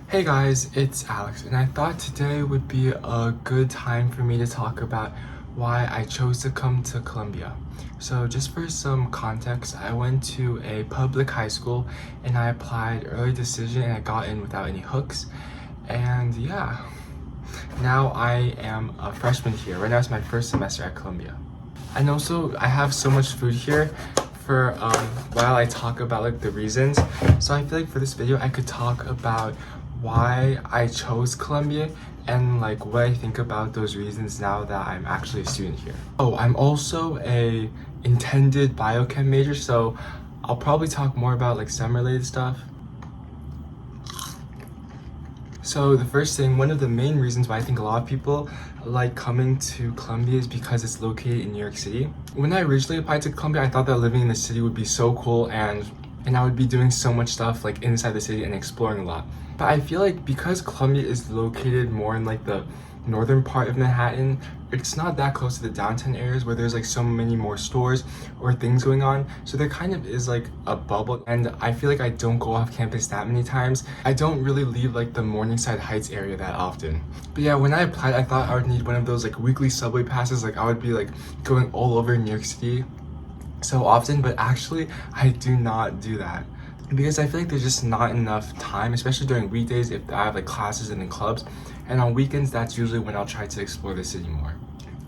Hey guys, it's Alex, and I thought today would be a good time for me to talk about why I chose to come to Columbia. So just for some context, I went to a public high school and I applied early decision and I got in without any hooks. And yeah, now I am a freshman here. Right now it's my first semester at Columbia. And also I have so much food here for while I talk about like the reasons. So I feel like for this video I could talk about why I chose Columbia and like what I think about those reasons now that I'm actually a student here. Oh, I'm also a intended biochem major, so I'll probably talk more about like STEM related stuff. So the first thing, one of the main reasons why I think a lot of people like coming to Columbia is because it's located in New York City. When I originally applied to Columbia, I thought that living in the city would be so cool and I would be doing so much stuff like inside the city and exploring a lot. But I feel like because Columbia is located more in like the northern part of Manhattan, it's not that close to the downtown areas where there's like so many more stores or things going on. So there kind of is like a bubble, and I feel like I don't go off campus that many times. I don't really leave like the Morningside Heights area that often. But yeah, when I applied, I thought I would need one of those like weekly subway passes. Like I would be like going all over New York City so often, but actually I do not do that because I feel like there's just not enough time, especially during weekdays if I have like classes and then clubs, and on weekends that's usually when I'll try to explore the city more.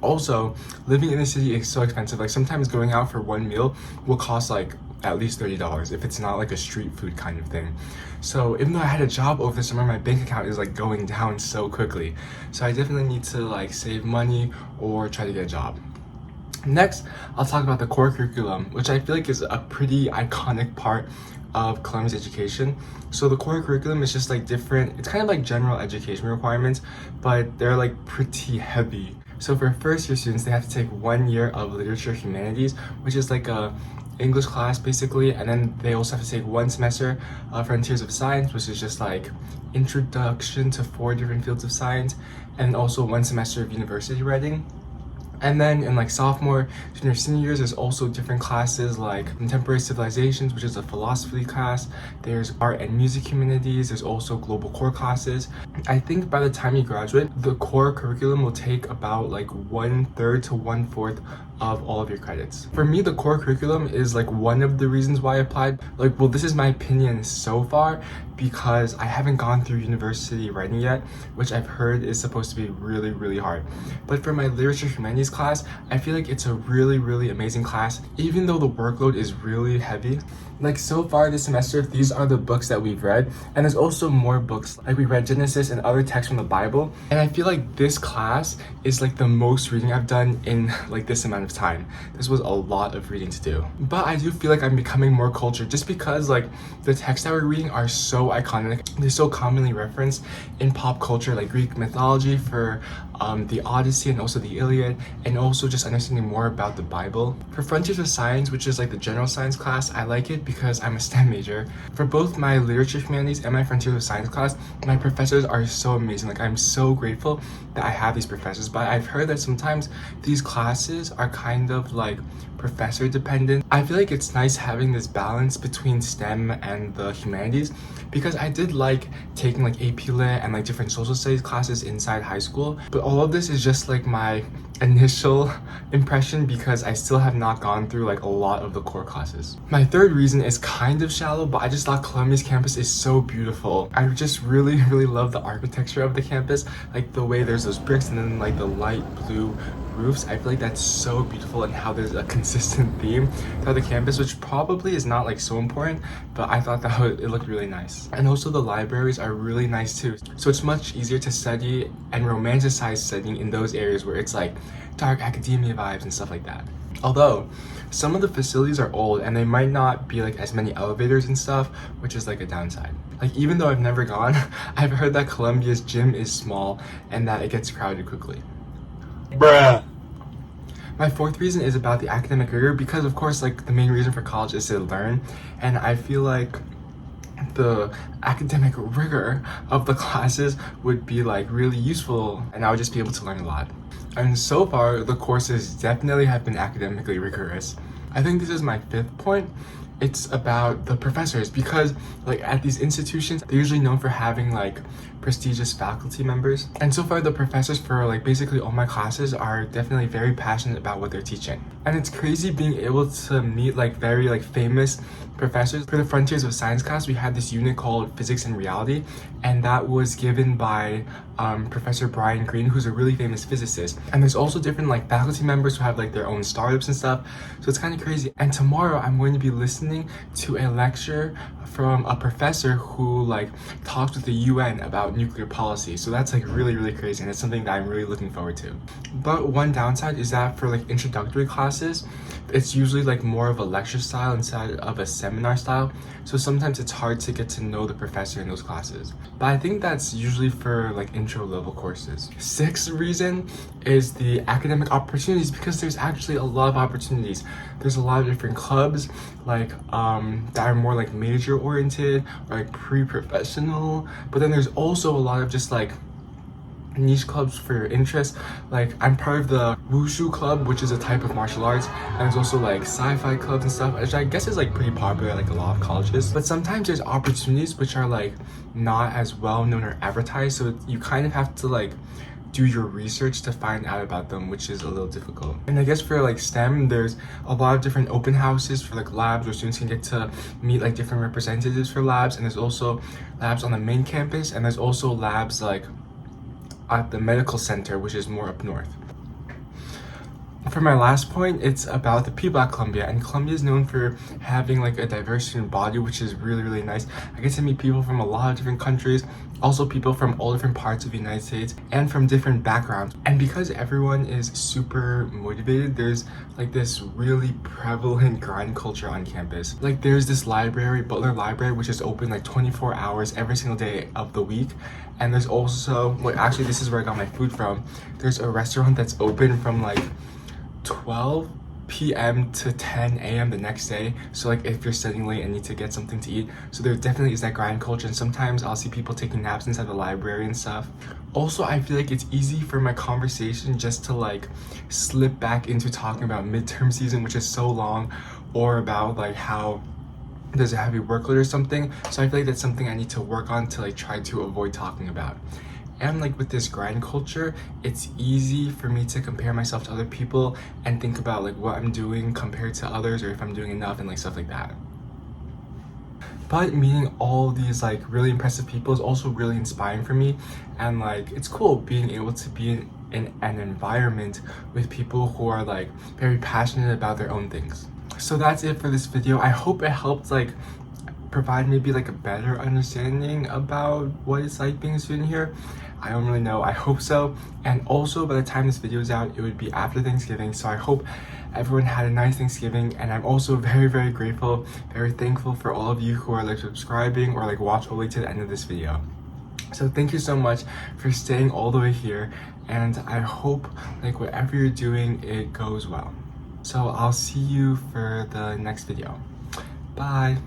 Also, living in the city is so expensive. Like sometimes going out for one meal will cost like at least $30 if it's not like a street food kind of thing. So even though I had a job over the summer, my bank account is like going down so quickly. So I definitely need to like save money or try to get a job. Next, I'll talk about the core curriculum, which I feel like is a pretty iconic part of Columbia's education. So the core curriculum is just like different, it's kind of like general education requirements, but they're like pretty heavy. So for first year students, they have to take 1 year of literature humanities, which is like a English class basically, and then they also have to take 1 semester of Frontiers of Science, which is just like introduction to 4 different fields of science, and also 1 semester of university writing. And then in like sophomore, junior, senior years, there's also different classes like Contemporary Civilizations, which is a philosophy class. There's Art and Music Humanities. There's also global core classes. I think by the time you graduate, the core curriculum will take about like 1/3 to 1/4 of all of your credits. For me, the core curriculum is like one of the reasons why I applied. Like, well, this is my opinion so far because I haven't gone through university writing yet, which I've heard is supposed to be really, really hard. But for my literature humanities class, I feel like it's a really, really amazing class, even though the workload is really heavy. Like so far this semester, these are the books that we've read, and there's also more books. Like we read Genesis and other texts from the Bible, and I feel like this class is like the most reading I've done in like this amount of time. This was a lot of reading to do. But I do feel like I'm becoming more cultured just because like the texts that we're reading are so iconic. They're so commonly referenced in pop culture, like Greek mythology for the Odyssey and also the Iliad, and also just understanding more about the Bible. For Frontiers of Science, which is like the general science class, I like it because I'm a STEM major. For both my literature humanities and my Frontiers of Science class, my professors are so amazing. Like I'm so grateful that I have these professors, but I've heard that sometimes these classes are kind of like professor dependent. I feel like it's nice having this balance between STEM and the humanities because I did like taking like AP Lit and like different social studies classes inside high school, but all of this is just like my initial impression because I still have not gone through like a lot of the core classes. My third reason is kind of shallow, but I just thought Columbia's campus is so beautiful. I just really, really love the architecture of the campus, like the way there's those bricks and then like the light blue roofs. I feel like that's so beautiful, and how there's a consistent theme throughout the campus, which probably is not like so important, but I thought that it looked really nice. And also the libraries are really nice too. So it's much easier to study and romanticize studying in those areas where it's like dark academia vibes and stuff like that. Although some of the facilities are old and they might not be like as many elevators and stuff, which is like a downside. Like even though I've never gone, I've heard that Columbia's gym is small and that it gets crowded quickly. Bruh. My fourth reason is about the academic rigor because of course like the main reason for college is to learn, and I feel like the academic rigor of the classes would be like really useful and I would just be able to learn a lot. And so far the courses definitely have been academically rigorous. I think this is my fifth point, it's about the professors, because like at these institutions they're usually known for having like prestigious faculty members, and so far the professors for like basically all my classes are definitely very passionate about what they're teaching. And it's crazy being able to meet like very like famous professors. For the Frontiers of Science class, we had this unit called Physics and Reality, and that was given by Professor Brian Greene, who's a really famous physicist. And there's also different like faculty members who have like their own startups and stuff, so it's kind of crazy. And tomorrow I'm going to be listening to a lecture from a professor who like talks with the UN about nuclear policy, so that's like really crazy, and it's something that I'm really looking forward to. But one downside is that for like introductory classes, it's usually like more of a lecture style instead of a seminar style, so sometimes it's hard to get to know the professor in those classes. But I think that's usually for like intro level courses. Sixth reason is the academic opportunities, because there's actually a lot of opportunities. There's a lot of different clubs like that are more like major oriented or like pre-professional, but then there's also a lot of just like niche clubs for your interest. Like I'm part of the wushu club, which is a type of martial arts, and there's also like sci-fi clubs and stuff, which I guess is like pretty popular at like a lot of colleges. But sometimes there's opportunities which are like not as well known or advertised, so you kind of have to like do your research to find out about them, which is a little difficult. And I guess for like STEM, there's a lot of different open houses for like labs where students can get to meet like different representatives for labs, and there's also labs on the main campus, and there's also labs like at the medical center, which is more up north. For my last point, it's about the people at Columbia, and Columbia is known for having like a diverse student body, which is really nice. I get to meet people from a lot of different countries, also people from all different parts of the United States and from different backgrounds. And because everyone is super motivated, there's like this really prevalent grind culture on campus. Like there's this library, Butler Library, which is open like 24 hours every single day of the week. And there's also, like actually this is where I got my food from, there's a restaurant that's open from like 12 p.m. to 10 a.m. the next day, so like if you're studying late and need to get something to eat. So there definitely is that grind culture, and sometimes I'll see people taking naps inside the library and stuff. Also, I feel like it's easy for my conversation just to like slip back into talking about midterm season, which is so long, or about like how there's a heavy workload or something. So I feel like that's something I need to work on to like try to avoid talking about. And like with this grind culture, it's easy for me to compare myself to other people and think about like what I'm doing compared to others, or if I'm doing enough and like stuff like that. But meeting all these like really impressive people is also really inspiring for me, and like it's cool being able to be in an environment with people who are like very passionate about their own things. So that's it for this video. I hope it helped like provide maybe like a better understanding about what it's like being a student here. I don't really know, I hope so. And also by the time this video is out, it would be after Thanksgiving, so I hope everyone had a nice Thanksgiving. And I'm also very grateful, very thankful for all of you who are like subscribing or like watch all the way to the end of this video. So thank you so much for staying all the way here, and I hope like whatever you're doing, it goes well. So I'll see you for the next video. Bye.